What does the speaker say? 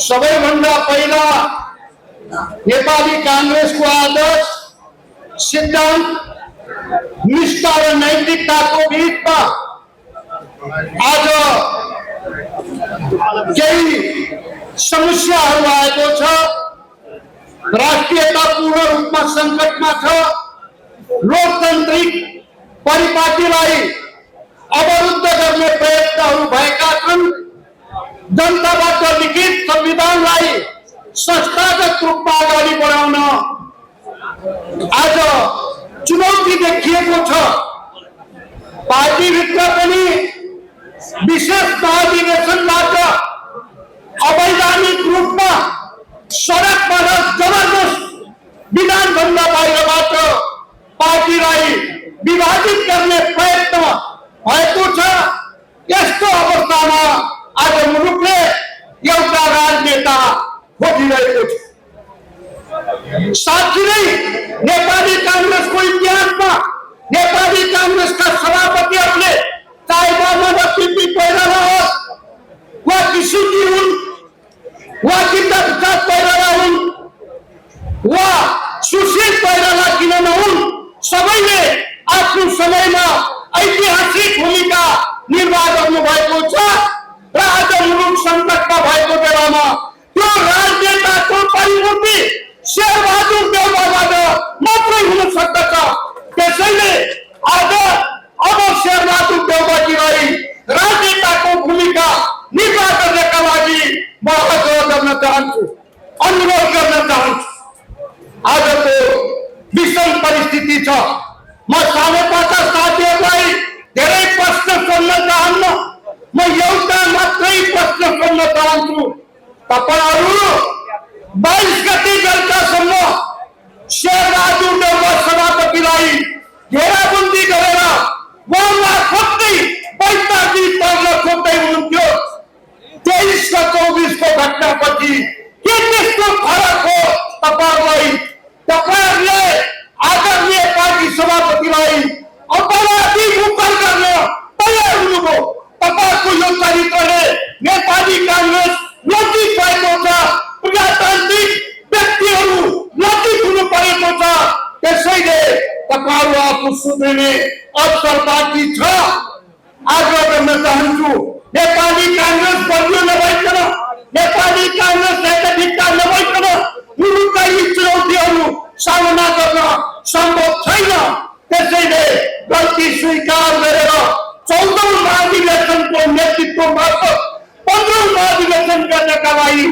सबैभन्दा पहिला नेपाली कांग्रेसको आदर्श सिद्धान्त निष्ठा र नैतिकताको बीचमा आज केही समस्याहरू आएको छ। राष्ट्रियता पूर्ण रूपमा संकटमा छ। लोकतान्त्रिक परिपाटीलाई अवरुद्ध गर्ने प्रयत्नहरू भएका छन्। जनताबाट लिखित संविधानलाई संस्थागत रूपमा अगाडि बढाउन आज चुनौती देखिएको छ। पार्टीभित्र पनि विशेष महाधिवेशनबाट अवैधानिक रूपमा सडकमा जबरजस्त विधानभन्दा बाहिरबाट पार्टीलाई विभाजित गर्ने प्रयत्न भएको छ। यस्तो अवस्थामा आज मुलुकले एउटा राजनेता खोजिरहेको छ। साथी नै नेपाली कांग्रेसको इतिहासमा नेपाली कांग्रेसका सभापतिहरूले चाहे मानव पीपी कोइराला होस् वा किसिमकी हुन् वा किताब कोइराला हुन् वा सुशील कोइराला किन नहुन्, सबैले आफ्नो समयमा ऐतिहासिक भूमिका निर्वाह गर्नुभएको छ। र आज मुलुक संकटमा भएको बेलामा त्यो राजनेताको परिवर्ती शेरबहादुर देउवाबाट मात्रै हुन सक्दछ। त्यसैले आज अब शेरबहादुर देउवाजीलाई राजनेताको भूमिका निर्वाह गर्नका लागि म आग्रह गर्न चाहन्छु, अनुरोध गर्न चाहन्छु। आजको विषम परिस्थिति छ। म साथीका साथीहरूलाई धेरै प्रश्न सोध्न चाहन्न। म एउटा मात्रै प्रश्न सोध्न चाहन्छु। तपाईहरू 22 गते बेलुकासम्म शेरबहादुर देउवा सभापतिलाई घेराबन्दी गरेर उहाँलाई खोज्दै पैताजी पर्न खोज्दै हुनुहुन्थ्यो। 23 र 24 को घटनापछि के त्यस्तो फरक हो तपाईहरूलाई? तपाईहरूले आदरणीय पार्टी सभापतिलाई अपराधी मुक्त गर्न तयार हुनुभयो। तपाईको यो चरित्रले नेपाली कांग्रेस लज्जित भएको छ। प्रजातान्त्रिक व्यक्तिहरू लज्जित हुनु परेको छ। त्यसैले तपाईहरू आफू सुध्रिने अवसर बाँकी छ। आग्रह गर्न चाहन्छु, नेपाली कांग्रेस बलियो नभइकन, नेपाली कांग्रेस एकजुटता नभइकन मुलुकका यी चुनौतीहरू सामना गर्न सम्भव छैन। त्यसैले गल्ती स्वीकार गरेर 14औं महाधिवेशनको नेतृत्व मार्फत 15औं महाधिवेशन गर्नका लागि